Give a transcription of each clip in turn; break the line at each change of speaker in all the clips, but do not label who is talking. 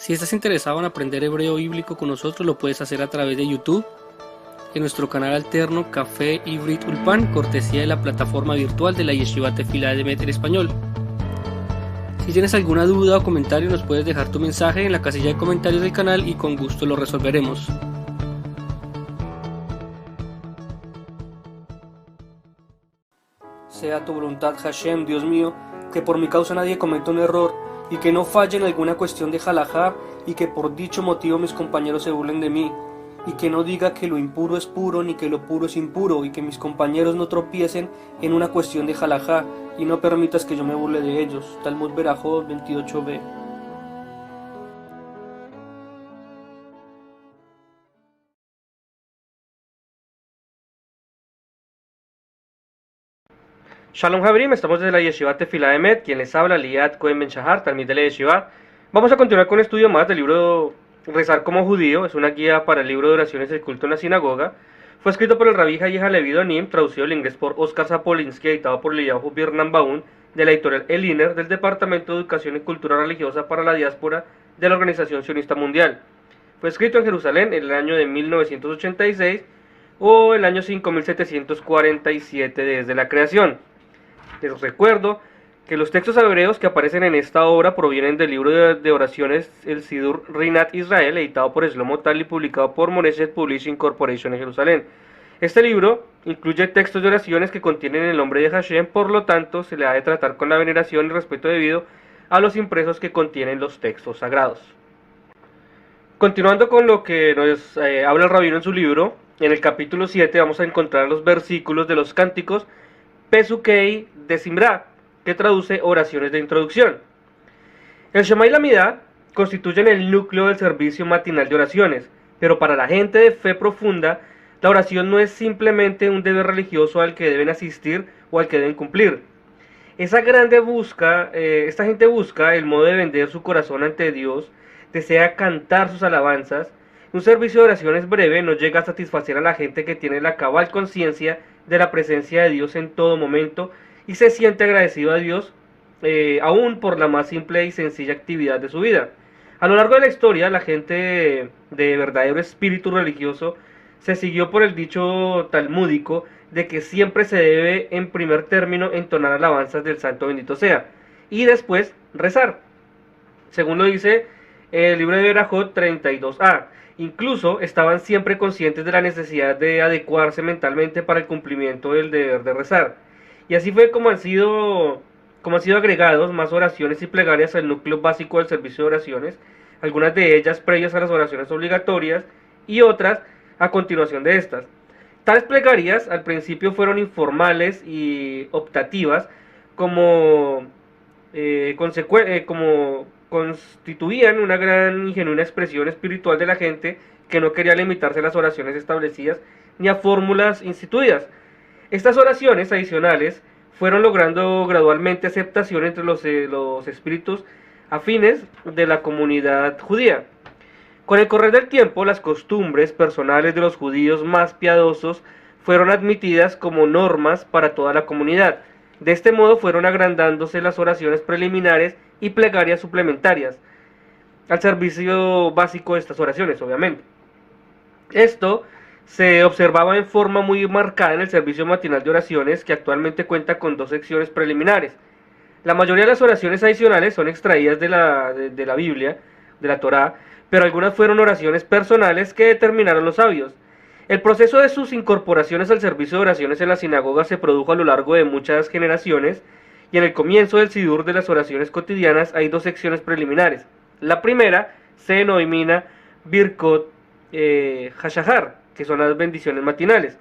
Si estás interesado en aprender hebreo bíblico con nosotros, lo puedes hacer a través de YouTube, en nuestro canal alterno Café Ivrit Ulpan, cortesía de la plataforma virtual de la Yeshiva Tefilá de Met en español. Si tienes alguna duda o comentario, nos puedes dejar tu mensaje en la casilla de comentarios del canal y con gusto lo resolveremos. Sea tu voluntad, Hashem, Dios mío, que por mi causa nadie cometa un error y que no falle en alguna cuestión de halajá y que por dicho motivo mis compañeros se burlen de mí y que no diga que lo impuro es puro ni que lo puro es impuro y que mis compañeros no tropiecen en una cuestión de halajá y no permitas que yo me burle de ellos. Talmud Berajot 28b.
Shalom Javrim, estamos desde la Yeshiva Tefilá de Met, quien les habla, Liat Cohen Ben Shahar, talmid de la Yeshiva. Vamos a continuar con un estudio más del libro Rezar como Judío, es una guía para el libro de oraciones del culto en la sinagoga. Fue escrito por el Rabí Hayi Halevi Donim, traducido al inglés por Oscar Zapolinsky, editado por Eliyahu Birnbaum, de la editorial Eliner, del Departamento de Educación y Cultura Religiosa para la Diáspora de la Organización Sionista Mundial. Fue escrito en Jerusalén en el año de 1986 o el año 5747 desde la creación. Les recuerdo que los textos hebreos que aparecen en esta obra provienen del libro de oraciones El Sidur Rinat Israel, editado por Shlomo Tal y publicado por Moreshet Publishing Corporation en Jerusalén. Este libro incluye textos de oraciones que contienen el nombre de Hashem, por lo tanto se le ha de tratar con la veneración y respeto debido a los impresos que contienen los textos sagrados. Continuando con lo que nos habla el rabino en su libro, en el capítulo 7 vamos a encontrar los versículos de los cánticos Pesukei de Simra, que traduce oraciones de introducción. El Shema y la Midá constituyen el núcleo del servicio matinal de oraciones, pero para la gente de fe profunda, la oración no es simplemente un deber religioso al que deben asistir o al que deben cumplir. Esta gente busca el modo de vender su corazón ante Dios, desea cantar sus alabanzas. Un servicio de oraciones breve no llega a satisfacer a la gente que tiene la cabal conciencia de la presencia de Dios en todo momento y se siente agradecido a Dios aún por la más simple y sencilla actividad de su vida. A lo largo de la historia, la gente de verdadero espíritu religioso se siguió por el dicho talmúdico de que siempre se debe en primer término entonar alabanzas del santo bendito sea y después rezar, según lo dice el libro de Berajot 32a. Incluso estaban siempre conscientes de la necesidad de adecuarse mentalmente para el cumplimiento del deber de rezar. Y así fue como han sido agregados más oraciones y plegarias al núcleo básico del servicio de oraciones, algunas de ellas previas a las oraciones obligatorias y otras a continuación de estas. Tales plegarias al principio fueron informales y optativas, como constituían una gran y genuina expresión espiritual de la gente que no quería limitarse a las oraciones establecidas ni a fórmulas instituidas. Estas oraciones adicionales fueron logrando gradualmente aceptación entre los espíritus afines de la comunidad judía. Con el correr del tiempo, las costumbres personales de los judíos más piadosos fueron admitidas como normas para toda la comunidad. De este modo fueron agrandándose las oraciones preliminares y plegarias suplementarias al servicio básico de estas oraciones, obviamente. Esto se observaba en forma muy marcada en el servicio matinal de oraciones, que actualmente cuenta con 2 secciones preliminares. La mayoría de las oraciones adicionales son extraídas de la Biblia, de la Torá, pero algunas fueron oraciones personales que determinaron los sabios. El proceso de sus incorporaciones al servicio de oraciones en la sinagoga se produjo a lo largo de muchas generaciones, y en el comienzo del Sidur de las oraciones cotidianas hay 2 secciones preliminares. La primera se denomina Birkot Hashahar, que son las bendiciones matinales,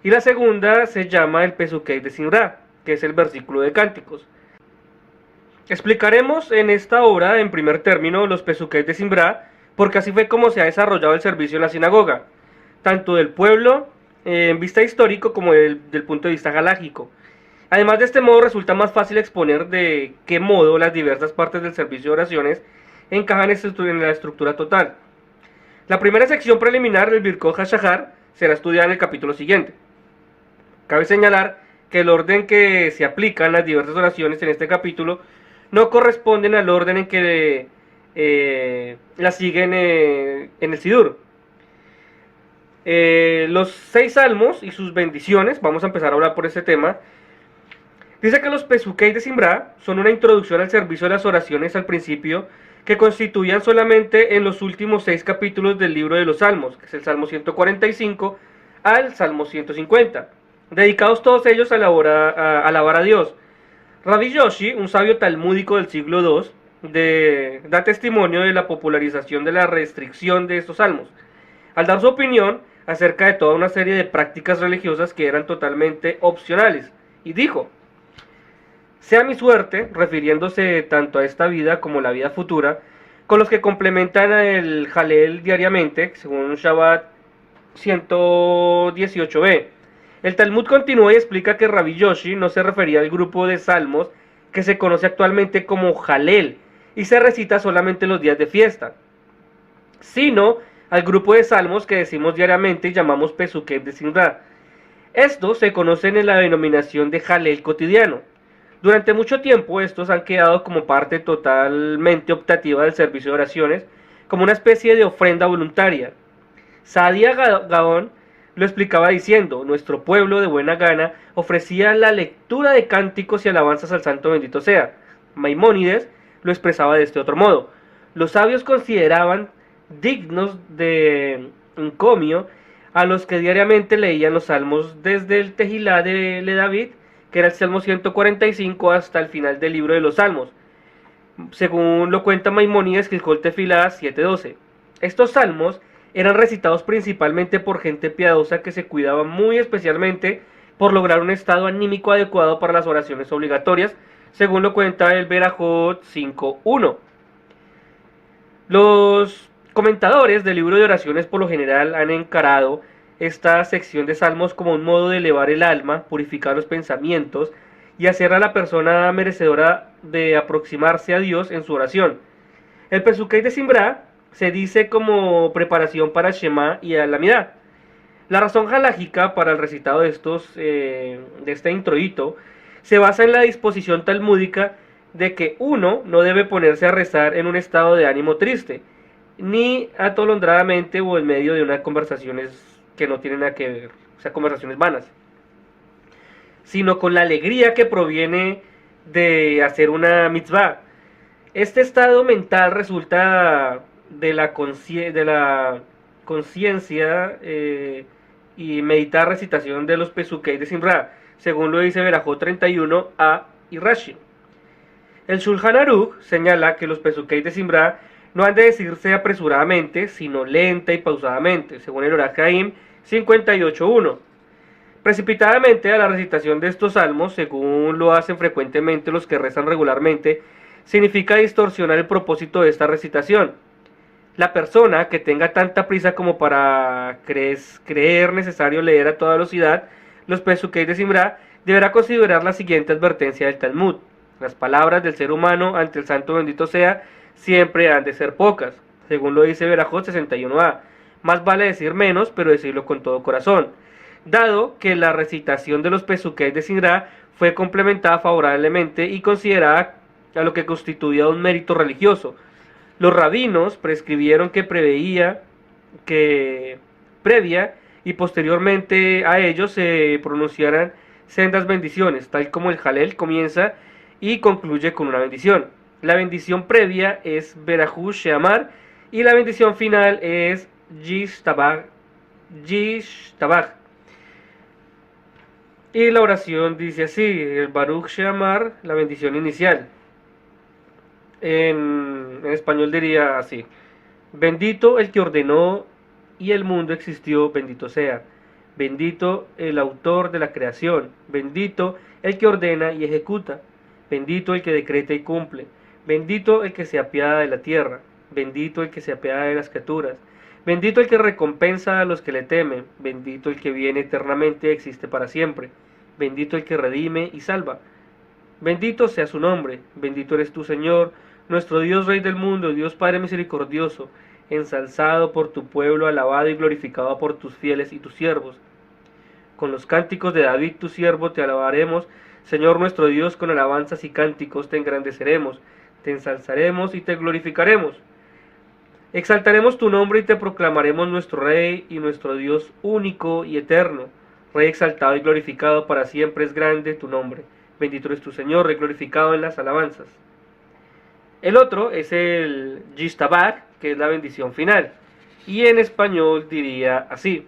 y la segunda se llama el Pesukei de Simra, que es el versículo de cánticos. Explicaremos en esta obra, en primer término, los Pesukei de Simra, porque así fue como se ha desarrollado el servicio en la sinagoga, tanto del pueblo en vista histórico como del punto de vista galágico. Además, de este modo resulta más fácil exponer de qué modo las diversas partes del servicio de oraciones encajan en la estructura total. La primera sección preliminar del Birkot HaShahar será estudiada en el capítulo siguiente. Cabe señalar que el orden que se aplican las diversas oraciones en este capítulo no corresponden al orden en que la siguen en el Sidur. Los 6 salmos y sus bendiciones, vamos a empezar a hablar por este tema. Dice que los Pesukei de Simbra son una introducción al servicio de las oraciones al principio, que constituían solamente en los últimos 6 capítulos del libro de los Salmos, que es el Salmo 145 al Salmo 150, dedicados todos ellos a alabar a Dios. Rabbi Yoshi, un sabio talmúdico del siglo II, da testimonio de la popularización de la restricción de estos salmos, al dar su opinión acerca de toda una serie de prácticas religiosas que eran totalmente opcionales, y dijo: sea mi suerte, refiriéndose tanto a esta vida como la vida futura, con los que complementan el Halel diariamente, según Shabbat 118b. El Talmud continúa y explica que Rabbi Yoshi no se refería al grupo de salmos que se conoce actualmente como Halel y se recita solamente los días de fiesta, sino al grupo de salmos que decimos diariamente y llamamos Pesukei de Simra. Estos se conocen en la denominación de Halel cotidiano. Durante mucho tiempo estos han quedado como parte totalmente optativa del servicio de oraciones, como una especie de ofrenda voluntaria. Saadia Gaon lo explicaba diciendo: nuestro pueblo de buena gana ofrecía la lectura de cánticos y alabanzas al santo bendito sea. Maimónides lo expresaba de este otro modo: los sabios consideraban dignos de encomio a los que diariamente leían los salmos desde el Tejilá de David, que era el Salmo 145, hasta el final del libro de los Salmos, según lo cuenta Maimónides, que el Tefilá 7:12. Estos salmos eran recitados principalmente por gente piadosa que se cuidaba muy especialmente por lograr un estado anímico adecuado para las oraciones obligatorias, según lo cuenta el Berajot 5:1. Los comentadores del libro de oraciones por lo general han encarado esta sección de salmos como un modo de elevar el alma, purificar los pensamientos y hacer a la persona merecedora de aproximarse a Dios en su oración. El Pesukei de Simbra se dice como preparación para Shema y Alamidá. La razón halágica para el recitado de este introito se basa en la disposición talmúdica de que uno no debe ponerse a rezar en un estado de ánimo triste, ni atolondradamente o en medio de unas conversaciones que no tienen nada que ver, o sea, conversaciones vanas, sino con la alegría que proviene de hacer una mitzvah. Este estado mental resulta de la conciencia y meditar recitación de los Pesukei de Simra, según lo dice Berajot 31a y Rashi. El Shulchan Aruch señala que los Pesukei de Simra no han de decirse apresuradamente, sino lenta y pausadamente, según el Orach Chaim 58.1. Precipitadamente a la recitación de estos salmos, según lo hacen frecuentemente los que rezan regularmente, significa distorsionar el propósito de esta recitación. La persona que tenga tanta prisa como para creer necesario leer a toda velocidad los Pesukei de Simra, deberá considerar la siguiente advertencia del Talmud: las palabras del ser humano ante el santo bendito sea siempre han de ser pocas, según lo dice Berajot 61a. Más vale decir menos, pero decirlo con todo corazón, dado que la recitación de los Pesukei de Simra fue complementada favorablemente y considerada a lo que constituía un mérito religioso. Los rabinos prescribieron que previa y posteriormente a ellos se pronunciaran sendas bendiciones, tal como el Halel comienza y concluye con una bendición. La bendición previa es Berahu Sheamar y la bendición final es Yish Tabach. Y la oración dice así: el Baruch Sheamar, la bendición inicial. En español diría así: bendito el que ordenó y el mundo existió, bendito sea. Bendito el autor de la creación. Bendito el que ordena y ejecuta. Bendito el que decreta y cumple. Bendito el que se apiada de la tierra. Bendito el que se apiada de las criaturas. Bendito el que recompensa a los que le temen. Bendito el que viene eternamente y existe para siempre. Bendito el que redime y salva. Bendito sea su nombre. Bendito eres tú, Señor, nuestro Dios, Rey del mundo, Dios Padre misericordioso, ensalzado por tu pueblo, alabado y glorificado por tus fieles y tus siervos. Con los cánticos de David, tu siervo, te alabaremos. Señor nuestro Dios, con alabanzas y cánticos te engrandeceremos, te ensalzaremos y te glorificaremos. Exaltaremos tu nombre y te proclamaremos nuestro Rey y nuestro Dios único y eterno. Rey exaltado y glorificado para siempre es grande tu nombre. Bendito eres tu Señor, Rey glorificado en las alabanzas. El otro es el Yishtabach, que es la bendición final. Y en español diría así: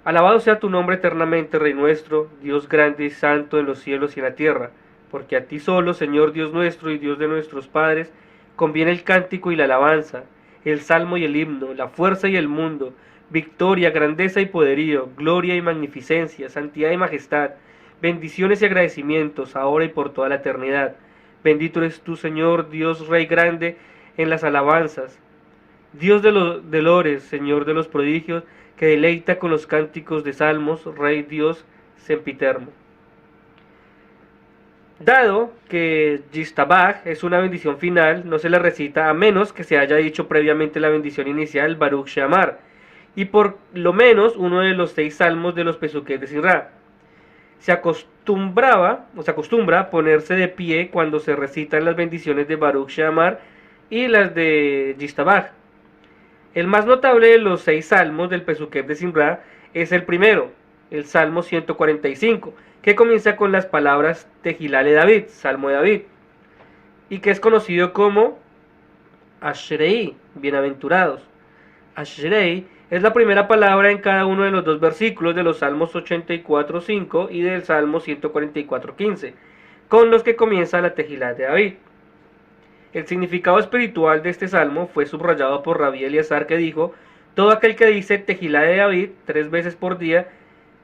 alabado sea tu nombre eternamente, Rey nuestro, Dios grande y santo en los cielos y en la tierra, porque a ti solo, Señor Dios nuestro y Dios de nuestros padres, conviene el cántico y la alabanza, el salmo y el himno, la fuerza y el mundo, victoria, grandeza y poderío, gloria y magnificencia, santidad y majestad, bendiciones y agradecimientos, ahora y por toda la eternidad. Bendito eres tú, Señor, Dios Rey grande, en las alabanzas, Dios de lores, Señor de los prodigios, que deleita con los cánticos de salmos, Rey Dios sempiterno. Dado que Yishtabach es una bendición final, no se le recita a menos que se haya dicho previamente la bendición inicial, Baruch She'amar, y por lo menos uno de los 6 salmos de los Pesukei de Sinra. Se acostumbra a ponerse de pie cuando se recitan las bendiciones de Baruch She'amar y las de Yishtabach. El más notable de los 6 salmos del Pesukei de Sinra es el primero, el Salmo 145, que comienza con las palabras Tejilá le David, Salmo de David, y que es conocido como Ashrei, bienaventurados. Ashrei es la primera palabra en cada uno de los 2 versículos de los Salmos 84:5 y del Salmo 144:15, con los que comienza la Tejilá de David. El significado espiritual de este salmo fue subrayado por Rabí Eliezer, que dijo: todo aquel que dice Tejilá de David 3 veces por día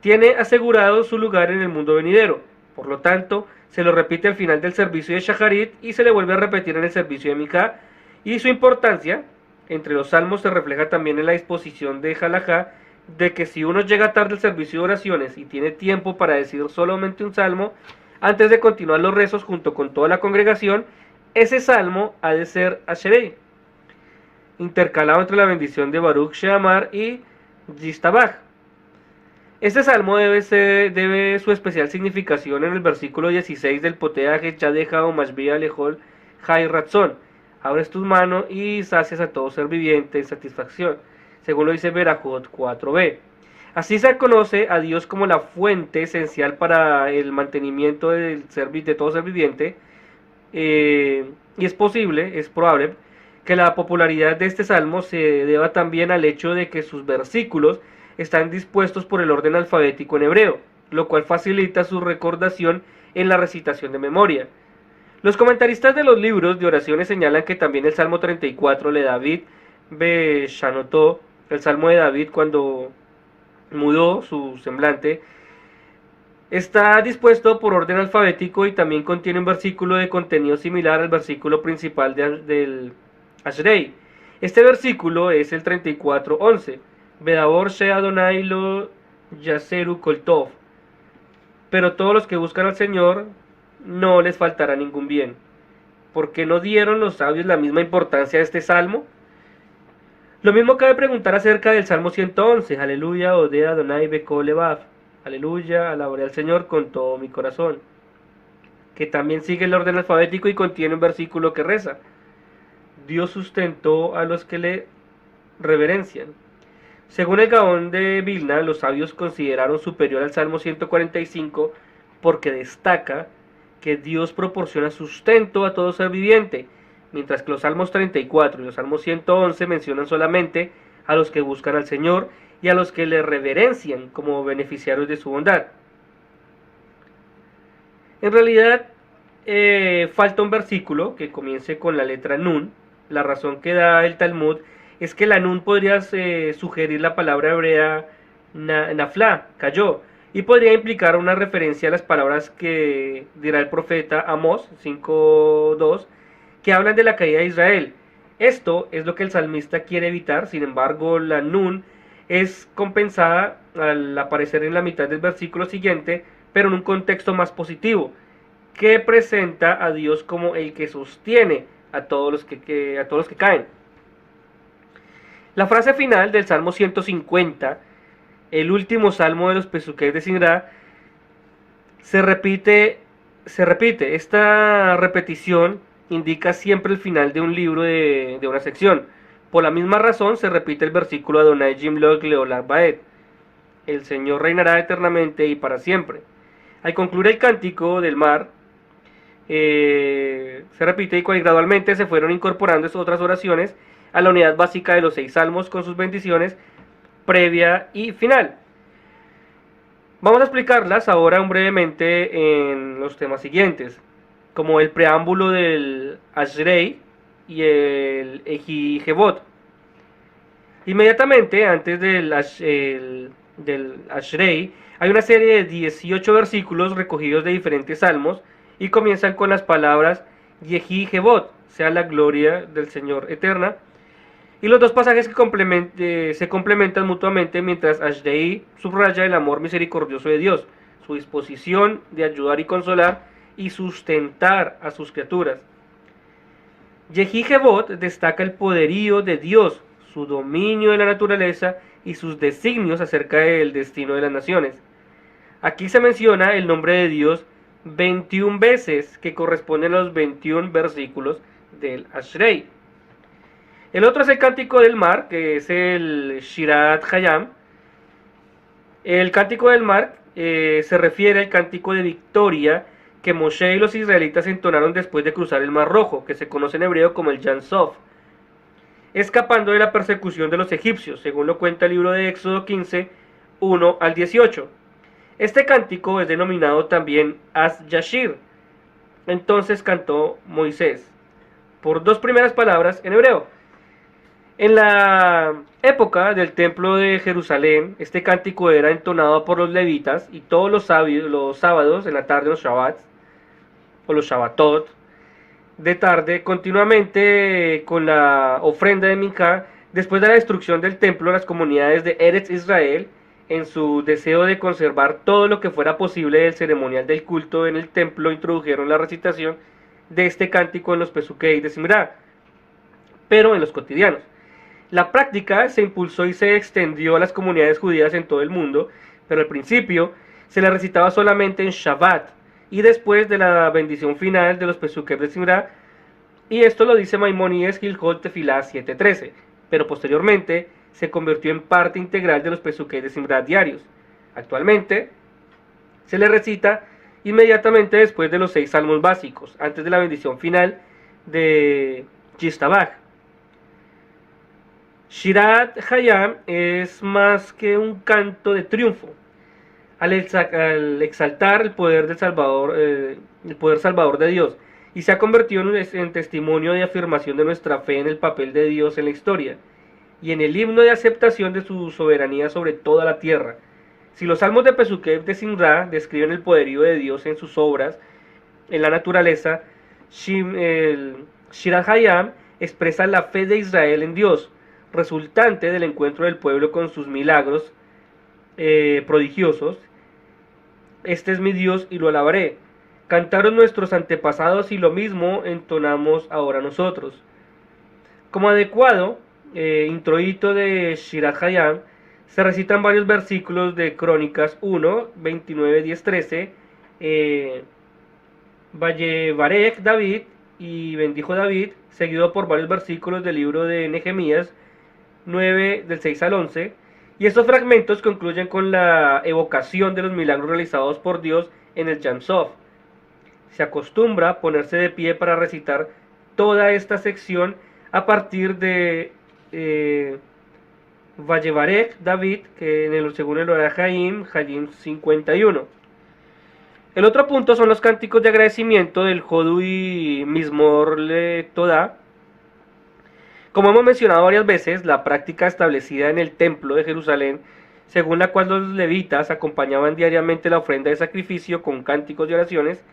tiene asegurado su lugar en el mundo venidero. Por lo tanto, se lo repite al final del servicio de Shacharit y se le vuelve a repetir en el servicio de Miká, y su importancia entre los salmos se refleja también en la disposición de Halajá, de que si uno llega tarde al servicio de oraciones y tiene tiempo para decir solamente un salmo, antes de continuar los rezos junto con toda la congregación, ese salmo ha de ser Asherei, intercalado entre la bendición de Baruch She'amar y Yishtabach. Este salmo debe su especial significación en el versículo 16 del Poteaje Yadeja o Mashbia Lejol Jai Ratzon. Abres tus manos y sacias a todo ser viviente en satisfacción, según lo dice Berajot 4b. Así se conoce a Dios como la fuente esencial para el mantenimiento de todo ser viviente, y es probable, que la popularidad de este salmo se deba también al hecho de que sus versículos están dispuestos por el orden alfabético en hebreo, lo cual facilita su recordación en la recitación de memoria. Los comentaristas de los libros de oraciones señalan que también el Salmo 34 le David Beshanotó, el Salmo de David cuando mudó su semblante, está dispuesto por orden alfabético y también contiene un versículo de contenido similar al versículo principal del Ashrei. Este versículo es el 34:11. Bedabor she Adonai lo yaseru kol tov. Pero todos los que buscan al Señor no les faltará ningún bien. ¿Por qué no dieron los sabios la misma importancia a este salmo? Lo mismo cabe preguntar acerca del Salmo 111. Aleluya, odea Adonai bekol levav. Aleluya, alabaré al Señor con todo mi corazón. Que también sigue el orden alfabético y contiene un versículo que reza: Dios sustentó a los que le reverencian. Según el Gaón de Vilna, los sabios consideraron superior al Salmo 145 porque destaca que Dios proporciona sustento a todo ser viviente, mientras que los Salmos 34 y los Salmos 111 mencionan solamente a los que buscan al Señor y a los que le reverencian como beneficiarios de su bondad. En realidad, falta un versículo que comience con la letra Nun. La razón que da el Talmud es que la Nun podría sugerir la palabra hebrea Nafla, cayó, y podría implicar una referencia a las palabras que dirá el profeta Amós 5:2, que hablan de la caída de Israel. Esto es lo que el salmista quiere evitar. Sin embargo, la Nun es compensada al aparecer en la mitad del versículo siguiente, pero en un contexto más positivo, que presenta a Dios como el que sostiene a todos los que caen. La frase final del Salmo 150, el último salmo de los Pesukei de Sinra, se repite. Esta repetición indica siempre el final de un libro de una sección. Por la misma razón se repite el versículo Adonai Jimlok Leolam Baed. El Señor reinará eternamente y para siempre. Al concluir el cántico del mar, se repite y gradualmente se fueron incorporando estas otras oraciones a la unidad básica de los 6 salmos con sus bendiciones previa y final. Vamos a explicarlas ahora brevemente en los temas siguientes, como el preámbulo del Ashrei y el Ejijebot. Inmediatamente antes del Ashrei hay una serie de 18 versículos recogidos de diferentes salmos y comienzan con las palabras Ejijebot, sea la gloria del Señor eterna. Y los dos pasajes se complementan mutuamente mientras Ashrei subraya el amor misericordioso de Dios, su disposición de ayudar y consolar y sustentar a sus criaturas. Ejijebot destaca el poderío de Dios, su dominio de la naturaleza y sus designios acerca del destino de las naciones. Aquí se menciona el nombre de Dios 21 veces, que corresponden a los 21 versículos del Ashrei. El otro es el Cántico del Mar, que es el Shirat Hayam. El Cántico del Mar se refiere al cántico de victoria que Moshe y los israelitas entonaron después de cruzar el Mar Rojo, que se conoce en hebreo como el Yam Suf, escapando de la persecución de los egipcios, según lo cuenta el libro de Éxodo 15, 1 al 18. Este cántico es denominado también Az Yashir. Entonces cantó Moisés, por 2 primeras palabras en hebreo. En la época del templo de Jerusalén, este cántico era entonado por los levitas y todos los sábados en la tarde, los shabbats, o los shabbatot, de tarde, continuamente con la ofrenda de Minjá. Después de la destrucción del templo, las comunidades de Eretz Israel, en su deseo de conservar todo lo que fuera posible del ceremonial del culto en el templo, introdujeron la recitación de este cántico en los Pesukei de Simrá, pero en los cotidianos. La práctica se impulsó y se extendió a las comunidades judías en todo el mundo, pero al principio se la recitaba solamente en Shabbat y después de la bendición final de los Pesukei de Simrá, y esto lo dice Maimónides Hilhot Tefilá 7:13, pero posteriormente se convirtió en parte integral de los Pesukei de Simrá diarios. Actualmente se le recita inmediatamente después de los 6 salmos básicos, antes de la bendición final de Yishtabach. Shirat Hayam es más que un canto de triunfo, al exaltar el poder del Salvador, el poder salvador de Dios, y se ha convertido en testimonio de afirmación de nuestra fe en el papel de Dios en la historia, y en el himno de aceptación de su soberanía sobre toda la tierra. Si los salmos de Pesukei de Simrá describen el poderío de Dios en sus obras, en la naturaleza, el Shirat Hayam expresa la fe de Israel en Dios, resultante del encuentro del pueblo con sus milagros prodigiosos. Este es mi Dios y lo alabaré. Cantaron nuestros antepasados y lo mismo entonamos ahora nosotros. Como adecuado introito de Shirat Hayam, se recitan varios versículos de Crónicas 1, 29, 10, 13, Vallevarech David, y bendijo David, seguido por varios versículos del libro de Nehemías 9, del 6 al 11, y estos fragmentos concluyen con la evocación de los milagros realizados por Dios en el Yam Suf. Se acostumbra ponerse de pie para recitar toda esta sección a partir de Vallevarech David, que según el Orah Hayim 51. El otro punto son los cánticos de agradecimiento del Jodu y Mizmor Le Todá. Como hemos mencionado varias veces, la práctica establecida en el templo de Jerusalén, según la cual los levitas acompañaban diariamente la ofrenda de sacrificio con cánticos y oraciones,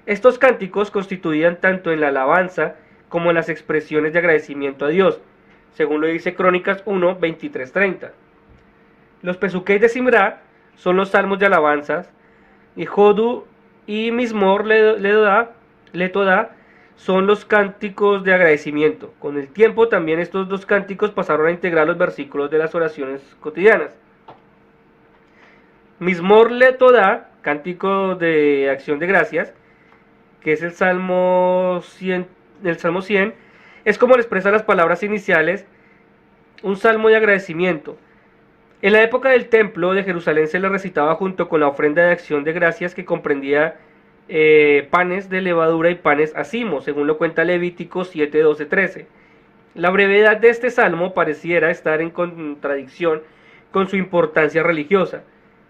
estos cánticos constituían tanto en la alabanza como en las expresiones de agradecimiento a Dios, según lo dice Crónicas 1, 23, 30. Los Pesukei de Simrá son los salmos de alabanzas, y Jodu y Mizmor Le Todá son los cánticos de agradecimiento. Con el tiempo también estos dos cánticos pasaron a integrar los versículos de las oraciones cotidianas. Mizmor Le Todá, cántico de acción de gracias, que es el Salmo del Salmo 100 es como le expresa las palabras iniciales, un salmo de agradecimiento. En la época del templo de Jerusalén se le recitaba junto con la ofrenda de acción de gracias que comprendía panes de levadura y panes acimo, según lo cuenta Levítico 7, 12, 13. La brevedad de este salmo pareciera estar en contradicción con su importancia religiosa.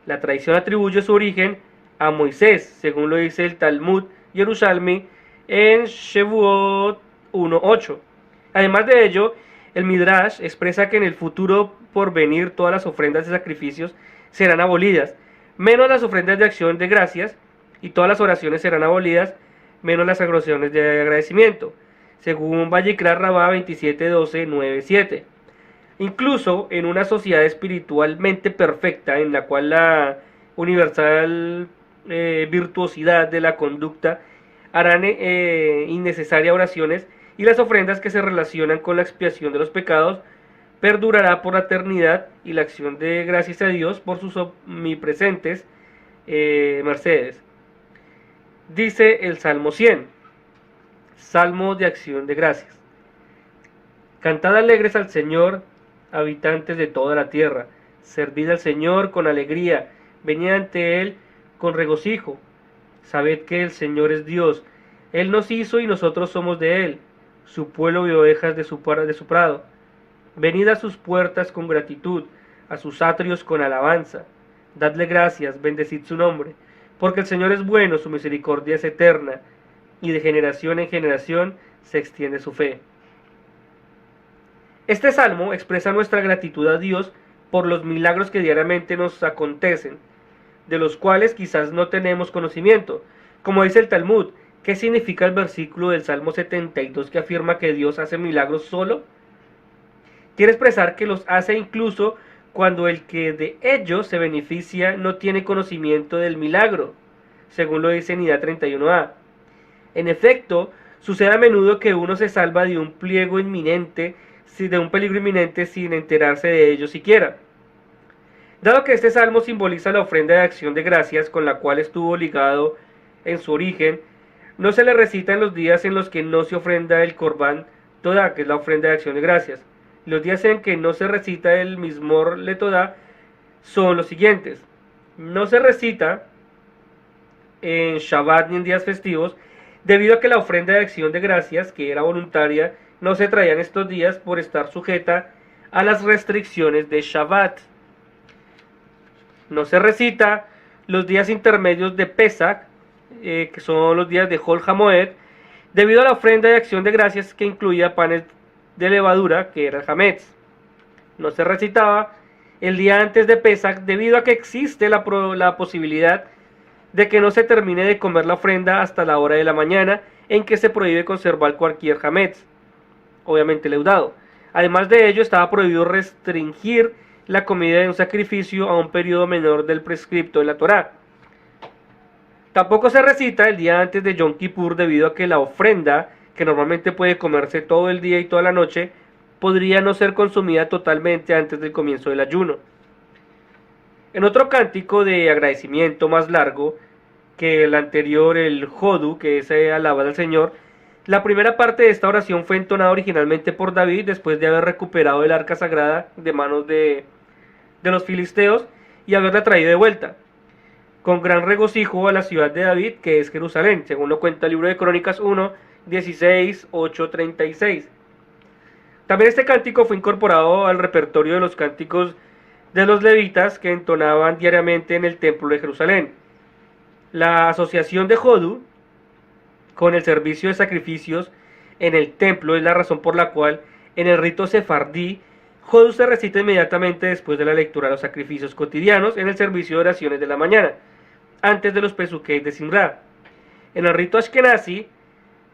La tradición atribuye su origen a Moisés, según lo dice el Talmud Yerushalmi en Shevuot 1.8. Además de ello, el Midrash expresa que en el futuro por venir todas las ofrendas de sacrificios serán abolidas, menos las ofrendas de acción de gracias, y todas las oraciones serán abolidas, menos las oraciones de agradecimiento, según Vayikra Rabá 27, 12, 9, 7. Incluso en una sociedad espiritualmente perfecta, en la cual la universal virtuosidad de la conducta harán innecesarias oraciones, y las ofrendas que se relacionan con la expiación de los pecados perdurará por la eternidad, y la acción de gracias a Dios por sus omnipresentes mercedes. Dice el Salmo 100, Salmo de acción de gracias. Cantad alegres al Señor, habitantes de toda la tierra. Servid al Señor con alegría, venid ante Él con regocijo. Sabed que el Señor es Dios. Él nos hizo y nosotros somos de Él, su pueblo y ovejas de su prado. Venid a sus puertas con gratitud, a sus atrios con alabanza. Dadle gracias, bendecid su nombre, porque el Señor es bueno, su misericordia es eterna, y de generación en generación se extiende su fe. Este salmo expresa nuestra gratitud a Dios por los milagros que diariamente nos acontecen, de los cuales quizás no tenemos conocimiento. Como dice el Talmud, ¿qué significa el versículo del Salmo 72 que afirma que Dios hace milagros solo? Quiere expresar que los hace incluso cuando el que de ellos se beneficia no tiene conocimiento del milagro, según lo dice Nidá 31a. En efecto, sucede a menudo que uno se salva de un peligro inminente sin enterarse de ello siquiera. Dado que este salmo simboliza la ofrenda de acción de gracias con la cual estuvo ligado en su origen, no se le recita en los días en los que no se ofrenda el Corbán Todá, que es la ofrenda de acción de gracias. Los días en que no se recita el Mizmor Letodá son los siguientes. No se recita en Shabbat ni en días festivos, debido a que la ofrenda de acción de gracias, que era voluntaria, no se traía en estos días por estar sujeta a las restricciones de Shabbat. No se recita los días intermedios de Pesach, que son los días de Hol HaMoed, debido a la ofrenda de acción de gracias que incluía panes de levadura, que era el Hametz. No se recitaba el día antes de Pesach, debido a que existe la posibilidad de que no se termine de comer la ofrenda hasta la hora de la mañana, en que se prohíbe conservar cualquier Hametz, obviamente leudado. Además de ello, estaba prohibido restringir la comida de un sacrificio a un periodo menor del prescripto en la Torá. Tampoco se recita el día antes de Yom Kippur, debido a que la ofrenda, que normalmente puede comerse todo el día y toda la noche, podría no ser consumida totalmente antes del comienzo del ayuno. En otro cántico de agradecimiento más largo que el anterior, el Jodu, que es alabada al Señor, la primera parte de esta oración fue entonada originalmente por David después de haber recuperado el arca sagrada de manos de los filisteos y haberla traído de vuelta con gran regocijo a la ciudad de David, que es Jerusalén, según lo cuenta el libro de Crónicas 1, 16, 8, 36. También este cántico fue incorporado al repertorio de los cánticos de los levitas que entonaban diariamente en el templo de Jerusalén. La asociación de Jodu con el servicio de sacrificios en el templo es la razón por la cual en el rito sefardí Jodu se recita inmediatamente después de la lectura de los sacrificios cotidianos en el servicio de oraciones de la mañana, antes de los Pesukei de Simra. En el rito ashkenazi,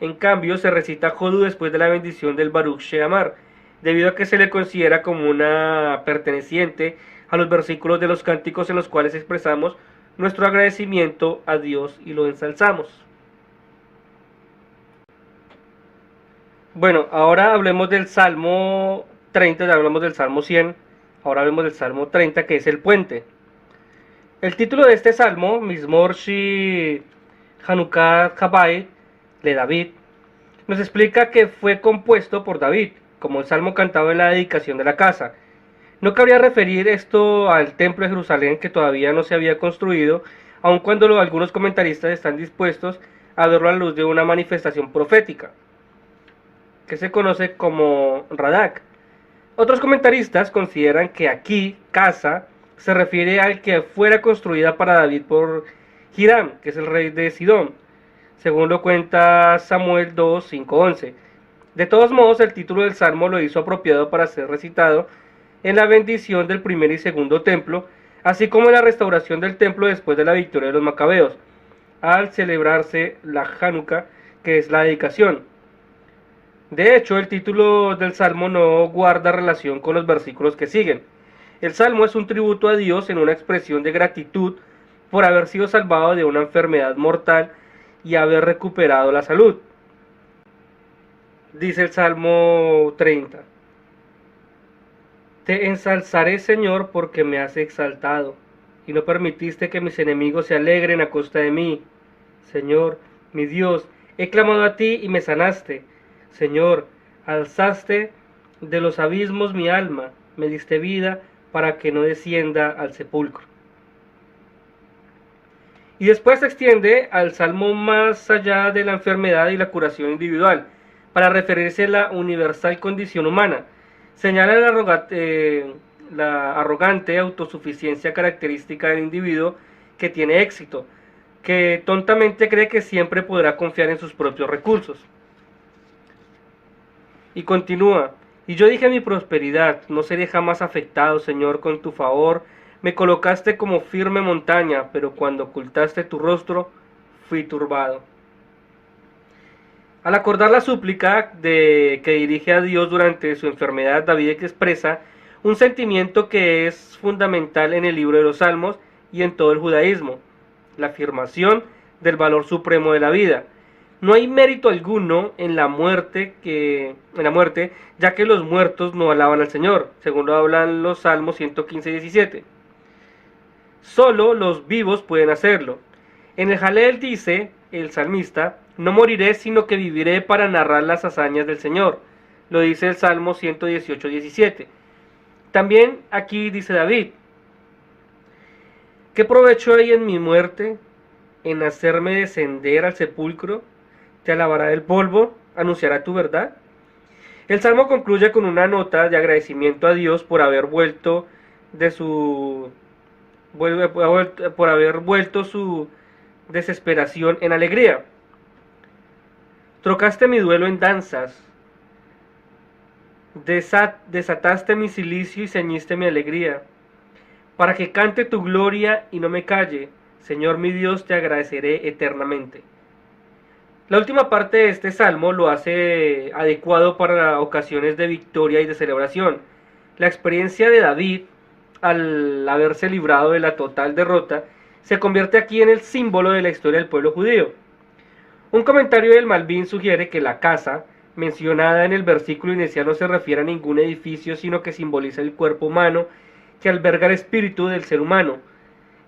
en cambio, se recita Jodu después de la bendición del Baruch Sheamar, debido a que se le considera como una perteneciente a los versículos de los cánticos en los cuales expresamos nuestro agradecimiento a Dios y lo ensalzamos. Bueno, ahora hablemos del Salmo 30, ya hablamos del Salmo 100, ahora hablemos del Salmo 30, que es el puente. El título de este Salmo, Mizmor Shi Hanukkah Habayit, de David, nos explica que fue compuesto por David, como el salmo cantado en la dedicación de la casa. No cabría referir esto al templo de Jerusalén, que todavía no se había construido, aun cuando algunos comentaristas están dispuestos a verlo a la luz de una manifestación profética, que se conoce como Radak. Otros comentaristas consideran que aquí, casa, se refiere al que fuera construida para David por Hiram, que es el rey de Sidón, según lo cuenta Samuel 2, 5, 11. De todos modos, el título del salmo lo hizo apropiado para ser recitado en la bendición del primer y segundo templo, así como en la restauración del templo después de la victoria de los macabeos, al celebrarse la Hanukkah, que es la dedicación. De hecho, el título del salmo no guarda relación con los versículos que siguen. El salmo es un tributo a Dios en una expresión de gratitud por haber sido salvado de una enfermedad mortal y haber recuperado la salud. Dice el Salmo 30: Te ensalzaré, Señor, porque me has exaltado, y no permitiste que mis enemigos se alegren a costa de mí. Señor, mi Dios, he clamado a ti y me sanaste. Señor, alzaste de los abismos mi alma, me diste vida para que no descienda al sepulcro. Y después se extiende al salmo más allá de la enfermedad y la curación individual, para referirse a la universal condición humana. Señala la arrogante autosuficiencia característica del individuo que tiene éxito, que tontamente cree que siempre podrá confiar en sus propios recursos. Y continúa: y yo dije a mi prosperidad, no seré jamás afectado, Señor, con tu favor. Me colocaste como firme montaña, pero cuando ocultaste tu rostro, fui turbado. Al acordar la súplica que dirige a Dios durante su enfermedad, David expresa un sentimiento que es fundamental en el libro de los Salmos y en todo el judaísmo: la afirmación del valor supremo de la vida. No hay mérito alguno en la muerte, ya que los muertos no alaban al Señor, según lo hablan los Salmos 115 y 17. Solo los vivos pueden hacerlo. En el Jalel dice el salmista: no moriré, sino que viviré para narrar las hazañas del Señor. Lo dice el Salmo 118, 17. También aquí dice David: ¿qué provecho hay en mi muerte, en hacerme descender al sepulcro? Te alabará el polvo, anunciará tu verdad. El salmo concluye con una nota de agradecimiento a Dios por haber vuelto su desesperación en alegría. Trocaste mi duelo en danzas, desataste mi cilicio y ceñiste mi alegría, para que cante tu gloria y no me calle. Señor mi Dios, te agradeceré eternamente. La última parte de este salmo lo hace adecuado para ocasiones de victoria y de celebración. La experiencia de David, al haberse librado de la total derrota, se convierte aquí en el símbolo de la historia del pueblo judío. Un comentario del Malvin sugiere que la casa, mencionada en el versículo inicial, no se refiere a ningún edificio, sino que simboliza el cuerpo humano que alberga el espíritu del ser humano.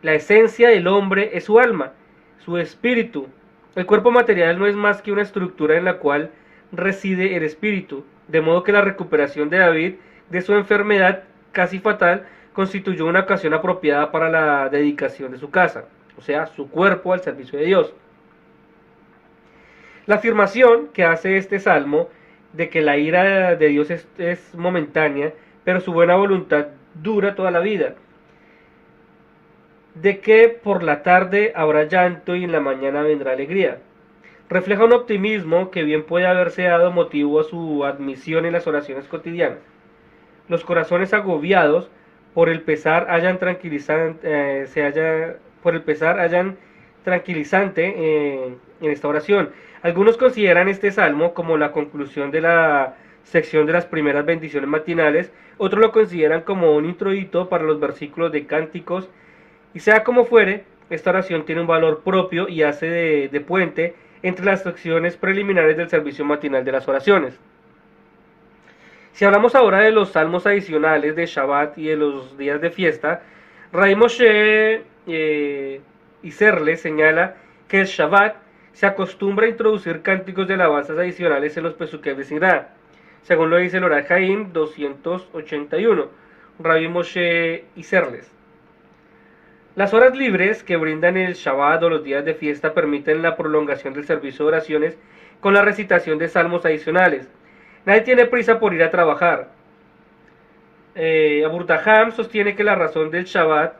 La esencia del hombre es su alma, su espíritu. El cuerpo material no es más que una estructura en la cual reside el espíritu, de modo que la recuperación de David de su enfermedad casi fatal constituyó una ocasión apropiada para la dedicación de su casa, o sea, su cuerpo al servicio de Dios. La afirmación que hace este salmo de que la ira de Dios es momentánea, pero su buena voluntad dura toda la vida, de que por la tarde habrá llanto y en la mañana vendrá alegría, refleja un optimismo que bien puede haberse dado motivo a su admisión en las oraciones cotidianas. Los corazones agobiados por el pesar hallan tranquilizante en esta oración. Algunos consideran este salmo como la conclusión de la sección de las primeras bendiciones matinales, otros lo consideran como un introito para los versículos de cánticos, y sea como fuere, esta oración tiene un valor propio y hace de puente entre las secciones preliminares del servicio matinal de las oraciones. Si hablamos ahora de los salmos adicionales de Shabbat y de los días de fiesta, Ray Moshe Iserle señala que el Shabbat se acostumbra a introducir cánticos de alabanzas adicionales en los Pesukei de Sinra, según lo dice el Orach Haim 281, Rabbi Moshe Iserles. Las horas libres que brindan el Shabbat o los días de fiesta permiten la prolongación del servicio de oraciones con la recitación de salmos adicionales. Nadie tiene prisa por ir a trabajar. Aburtaham sostiene que la razón del Shabbat,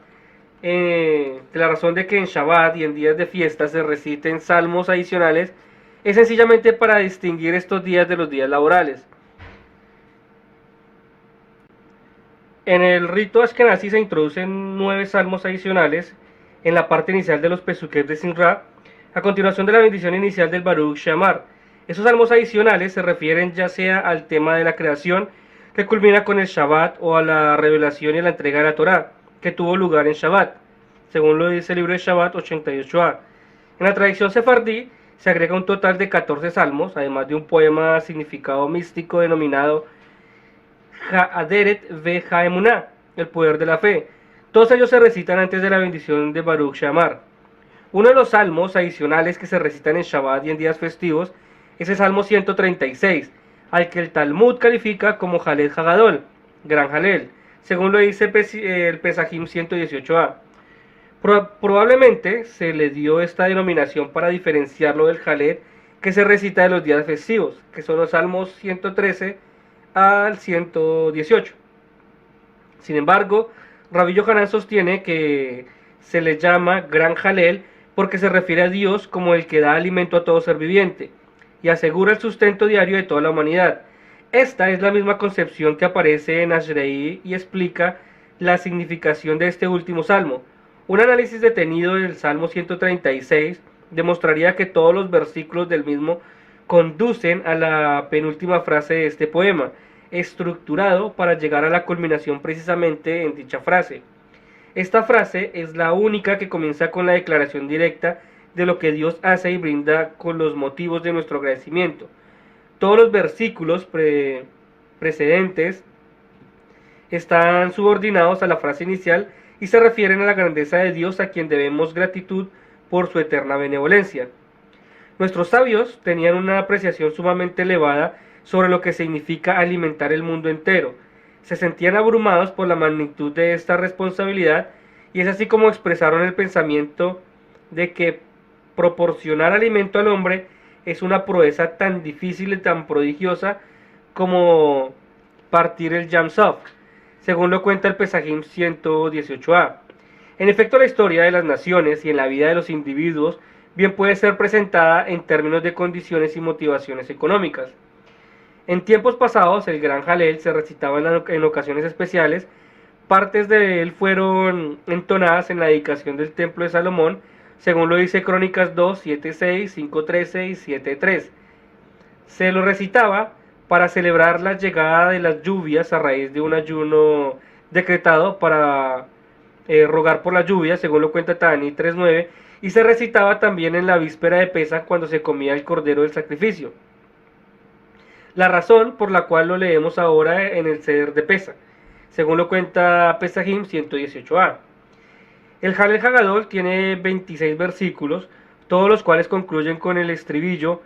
la razón de que en Shabbat y en días de fiesta se reciten salmos adicionales es sencillamente para distinguir estos días de los días laborales. En el rito Ashkenazi se introducen 9 salmos adicionales en la parte inicial de los Pesukei de Sinra, a continuación de la bendición inicial del Baruch She'amar. Esos salmos adicionales se refieren ya sea al tema de la creación, que culmina con el Shabbat, o a la revelación y la entrega de la Torá, que tuvo lugar en Shabbat, según lo dice el libro de Shabbat 88a. En la tradición sefardí se agrega un total de 14 salmos, además de un poema significado místico denominado Ha'aderet ve Ha'emuná, el poder de la fe. Todos ellos se recitan antes de la bendición de Baruch She'amar. Uno de los salmos adicionales que se recitan en Shabbat y en días festivos es el Salmo 136, al que el Talmud califica como Halel Hagadol, gran Halel, según lo dice el Pesajim 118a. Probablemente se le dio esta denominación para diferenciarlo del Halel que se recita de los días festivos, que son los Salmos 113 al 118. Sin embargo, Rabbi Yohanan sostiene que se le llama Gran Halel porque se refiere a Dios como el que da alimento a todo ser viviente y asegura el sustento diario de toda la humanidad. Esta es la misma concepción que aparece en Ashrei y explica la significación de este último salmo. Un análisis detenido del Salmo 136 demostraría que todos los versículos del mismo conducen a la penúltima frase de este poema, estructurado para llegar a la culminación precisamente en dicha frase. Esta frase es la única que comienza con la declaración directa de lo que Dios hace y brinda con los motivos de nuestro agradecimiento. Todos los versículos precedentes están subordinados a la frase inicial y se refieren a la grandeza de Dios, a quien debemos gratitud por su eterna benevolencia. Nuestros sabios tenían una apreciación sumamente elevada sobre lo que significa alimentar el mundo entero. Se sentían abrumados por la magnitud de esta responsabilidad y es así como expresaron el pensamiento de que proporcionar alimento al hombre es una proeza tan difícil y tan prodigiosa como partir el Yam Suf, según lo cuenta el Pesajim 118a. En efecto, la historia de las naciones y en la vida de los individuos bien puede ser presentada en términos de condiciones y motivaciones económicas. En tiempos pasados, el Gran Halel se recitaba en ocasiones especiales. Partes de él fueron entonadas en la dedicación del Templo de Salomón, según lo dice Crónicas 2, 7.6, 5.13 y 7.3. Se lo recitaba para celebrar la llegada de las lluvias a raíz de un ayuno decretado para rogar por la lluvia, según lo cuenta Tani 3.9, y se recitaba también en la víspera de Pesaj cuando se comía el cordero del sacrificio. La razón por la cual lo leemos ahora en el Seder de Pesaj, según lo cuenta Pesajim 118a. El Halel Hagadol tiene 26 versículos, todos los cuales concluyen con el estribillo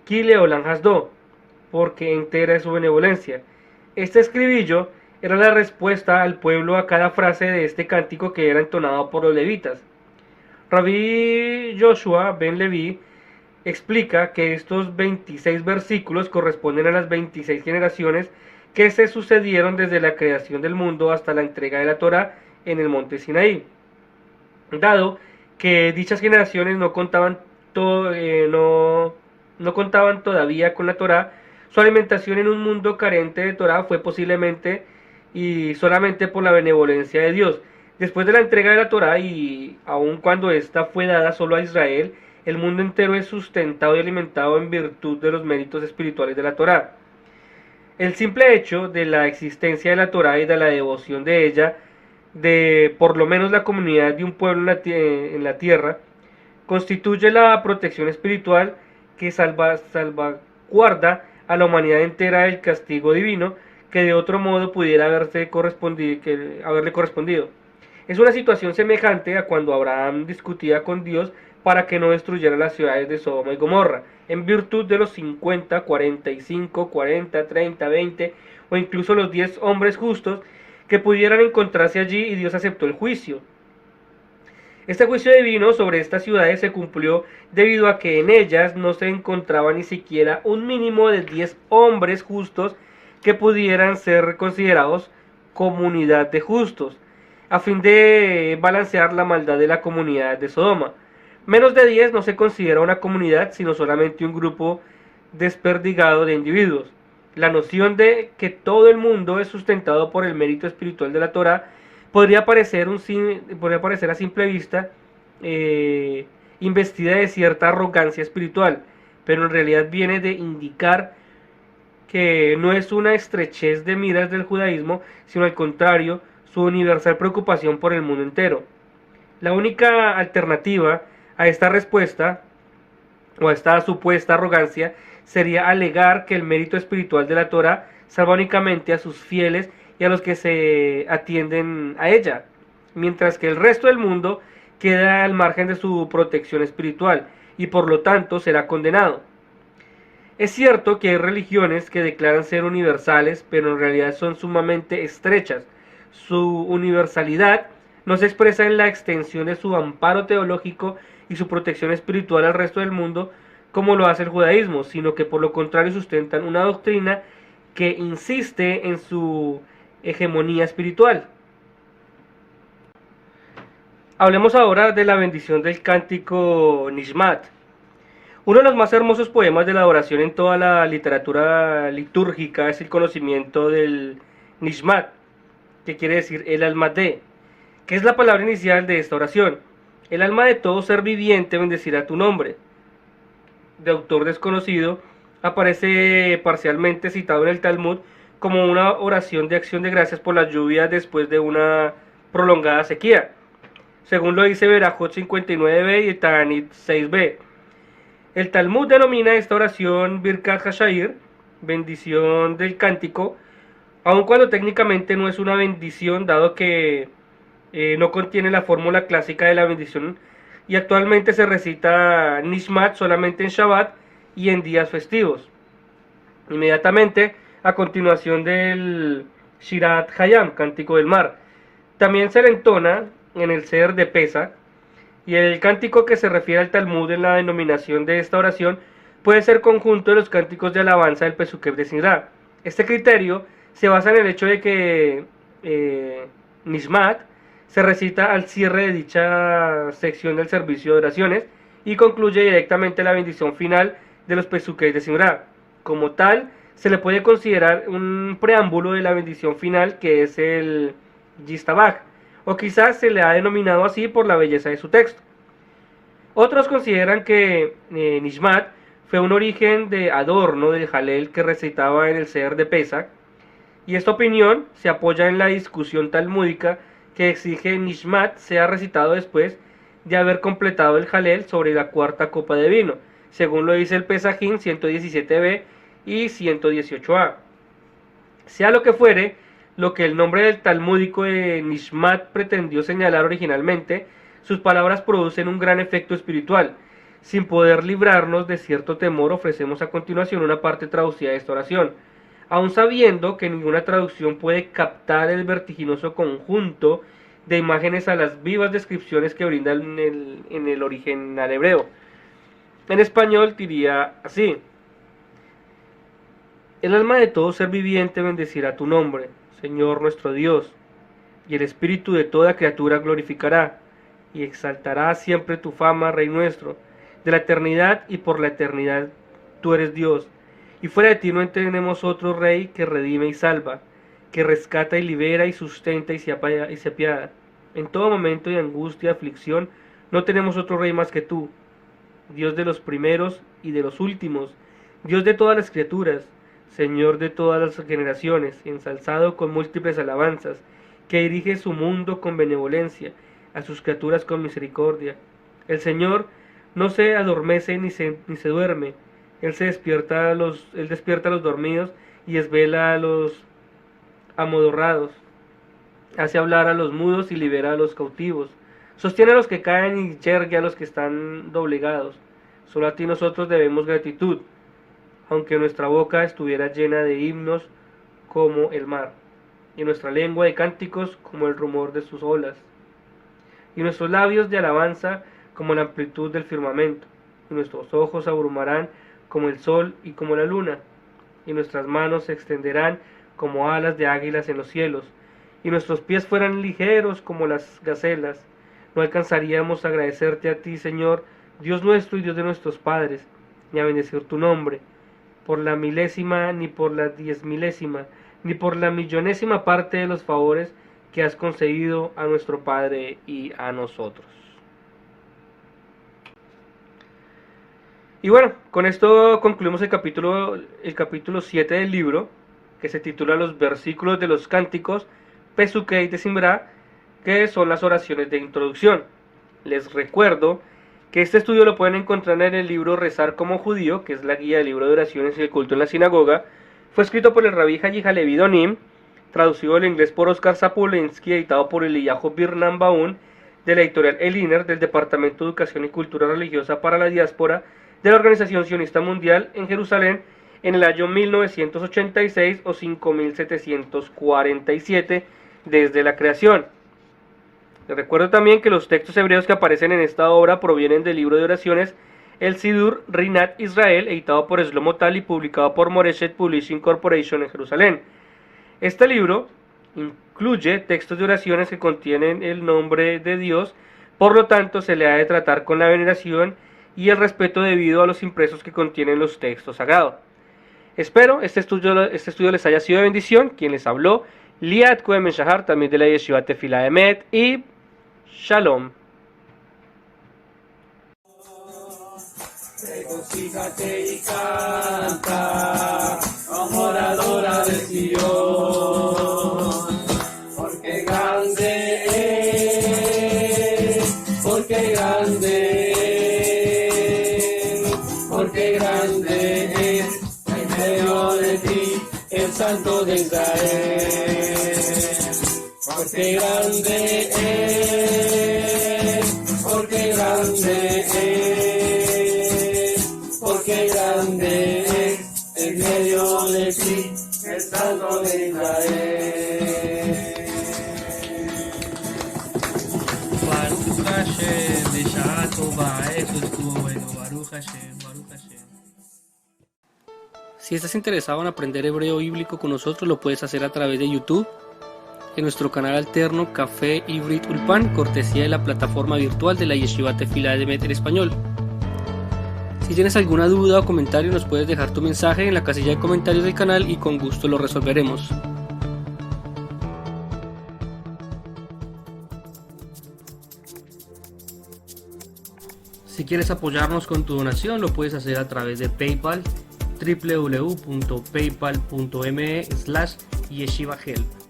Ki leolam hasdo, porque entera es su benevolencia. Este estribillo era la respuesta al pueblo a cada frase de este cántico que era entonado por los levitas. Rabbi Joshua ben Levi explica que estos 26 versículos corresponden a las 26 generaciones que se sucedieron desde la creación del mundo hasta la entrega de la Torá en el monte Sinaí. Dado que dichas generaciones no contaban todavía con la Torá, su alimentación en un mundo carente de Torá fue posiblemente y solamente por la benevolencia de Dios. Después de la entrega de la Torá, y aun cuando ésta fue dada solo a Israel, el mundo entero es sustentado y alimentado en virtud de los méritos espirituales de la Torá. El simple hecho de la existencia de la Torá y de la devoción de ella, de por lo menos la comunidad de un pueblo en la tierra, constituye la protección espiritual que salvaguarda a la humanidad entera del castigo divino que de otro modo pudiera haberle correspondido. Es una situación semejante a cuando Abraham discutía con Dios para que no destruyera las ciudades de Sodoma y Gomorra, en virtud de los 50, 45, 40, 30, 20 o incluso los 10 hombres justos que pudieran encontrarse allí, y Dios aceptó el juicio. Este juicio divino sobre estas ciudades se cumplió debido a que en ellas no se encontraba ni siquiera un mínimo de 10 hombres justos que pudieran ser considerados comunidad de justos, a fin de balancear la maldad de la comunidad de Sodoma. Menos de 10 no se considera una comunidad, sino solamente un grupo desperdigado de individuos. La noción de que todo el mundo es sustentado por el mérito espiritual de la Torá podría parecer a simple vista investida de cierta arrogancia espiritual, pero en realidad viene de indicar que no es una estrechez de miras del judaísmo, sino al contrario, su universal preocupación por el mundo entero. La única alternativa a esta respuesta, o a esta supuesta arrogancia, sería alegar que el mérito espiritual de la Torá salva únicamente a sus fieles y a los que se atienden a ella, mientras que el resto del mundo queda al margen de su protección espiritual y por lo tanto será condenado. Es cierto que hay religiones que declaran ser universales, pero en realidad son sumamente estrechas. Su universalidad no se expresa en la extensión de su amparo teológico y su protección espiritual al resto del mundo, como lo hace el judaísmo, sino que por lo contrario sustentan una doctrina que insiste en su hegemonía espiritual. Hablemos ahora de la bendición del cántico Nishmat. Uno de los más hermosos poemas de la adoración en toda la literatura litúrgica es el conocimiento del Nishmat, que quiere decir el alma de, que es la palabra inicial de esta oración. El alma de todo ser viviente bendecirá tu nombre. De autor desconocido, aparece parcialmente citado en el Talmud como una oración de acción de gracias por las lluvias después de una prolongada sequía, según lo dice Berajot 59b y Ta'anit 6b. El Talmud denomina esta oración Birkat HaShair, bendición del cántico, aun cuando técnicamente no es una bendición, dado que no contiene la fórmula clásica de la bendición, y actualmente se recita Nishmat solamente en Shabbat y en días festivos. Inmediatamente a continuación del Shirat Hayam, cántico del mar. También se le entona en el Seder de Pesach, y el cántico que se refiere al Talmud en la denominación de esta oración puede ser conjunto de los cánticos de alabanza del Pesukei de Sinra. Este criterio se basa en el hecho de que Nishmat se recita al cierre de dicha sección del servicio de oraciones y concluye directamente la bendición final de los Pesukei de Sinra. Como tal, se le puede considerar un preámbulo de la bendición final, que es el Yistabach, o quizás se le ha denominado así por la belleza de su texto. Otros consideran que Nishmat fue un origen de adorno del Halel que recitaba en el Seder de Pesach, y esta opinión se apoya en la discusión talmúdica que exige Nishmat sea recitado después de haber completado el Halel sobre la cuarta copa de vino, según lo dice el Pesajim 117b y 118a. Sea lo que fuere, lo que el nombre del talmúdico de Nishmat pretendió señalar originalmente, sus palabras producen un gran efecto espiritual. Sin poder librarnos de cierto temor, ofrecemos a continuación una parte traducida de esta oración, aun sabiendo que ninguna traducción puede captar el vertiginoso conjunto de imágenes a las vivas descripciones que brinda en el original hebreo. En español diría así: el alma de todo ser viviente bendecirá tu nombre, Señor nuestro Dios, y el espíritu de toda criatura glorificará, y exaltará siempre tu fama, Rey nuestro, de la eternidad y por la eternidad tú eres Dios, y fuera de ti no tenemos otro Rey que redime y salva, que rescata y libera y sustenta y se apiada. En todo momento de angustia y aflicción no tenemos otro Rey más que tú, Dios de los primeros y de los últimos, Dios de todas las criaturas, Señor de todas las generaciones, ensalzado con múltiples alabanzas, que dirige su mundo con benevolencia, a sus criaturas con misericordia. El Señor no se adormece ni se duerme, Él despierta a los dormidos y desvela a los amodorrados, hace hablar a los mudos y libera a los cautivos. Sostiene a los que caen y yergue a los que están doblegados. Solo a ti nosotros debemos gratitud, aunque nuestra boca estuviera llena de himnos como el mar, y nuestra lengua de cánticos como el rumor de sus olas, y nuestros labios de alabanza como la amplitud del firmamento, y nuestros ojos abrumarán como el sol y como la luna, y nuestras manos se extenderán como alas de águilas en los cielos, y nuestros pies fueran ligeros como las gacelas. No alcanzaríamos a agradecerte a ti, Señor, Dios nuestro y Dios de nuestros padres, ni a bendecir tu nombre, por la milésima, ni por la 10.000ª, ni por la millonésima parte de los favores que has concedido a nuestro Padre y a nosotros. Y bueno, con esto concluimos el capítulo 7 del libro, que se titula Los versículos de los cánticos, Pesukei de Simra, que son las oraciones de introducción. Les recuerdo que este estudio lo pueden encontrar en el libro Rezar como Judío, que es la guía del libro de oraciones y el culto en la sinagoga. Fue escrito por el Rabí Hayi Halevi Donim, traducido al inglés por Oscar Sapulinsky, editado por Eliyahu Birnam Baun, de la editorial Eliner, del Departamento de Educación y Cultura Religiosa para la Diáspora, de la Organización Sionista Mundial en Jerusalén, en el año 1986 o 5747 desde la creación. Les recuerdo también que los textos hebreos que aparecen en esta obra provienen del libro de oraciones El Sidur Rinat Israel, editado por Shlomo Tal y publicado por Moreshet Publishing Corporation en Jerusalén. Este libro incluye textos de oraciones que contienen el nombre de Dios, por lo tanto se le ha de tratar con la veneración y el respeto debido a los impresos que contienen los textos sagrados. Espero este estudio les haya sido de bendición. Quien les habló, Liat Cohen Ben Shahar, también de la Yeshiva Tefilá Emet, y Shalom.
Regocíjate y canta, moradora de Sion, porque grande es, porque grande es, porque grande es en medio de ti el Santo de Israel, porque grande es, porque grande es, porque grande es en medio de ti el Santo de Israel.
Baruch Hashem, בשעה טובה, eso estuvo bueno, Baruch Hashem, Baruch Hashem.
Si estás interesado en aprender hebreo bíblico con nosotros, lo puedes hacer a través de YouTube, en nuestro canal alterno Café Ivrit Ulpan, cortesía de la plataforma virtual de la Yeshiva Tefilá Emet en español. Si tienes alguna duda o comentario, nos puedes dejar tu mensaje en la casilla de comentarios del canal y con gusto lo resolveremos. Si quieres apoyarnos con tu donación, lo puedes hacer a través de PayPal, www.paypal.me/yeshivahelp.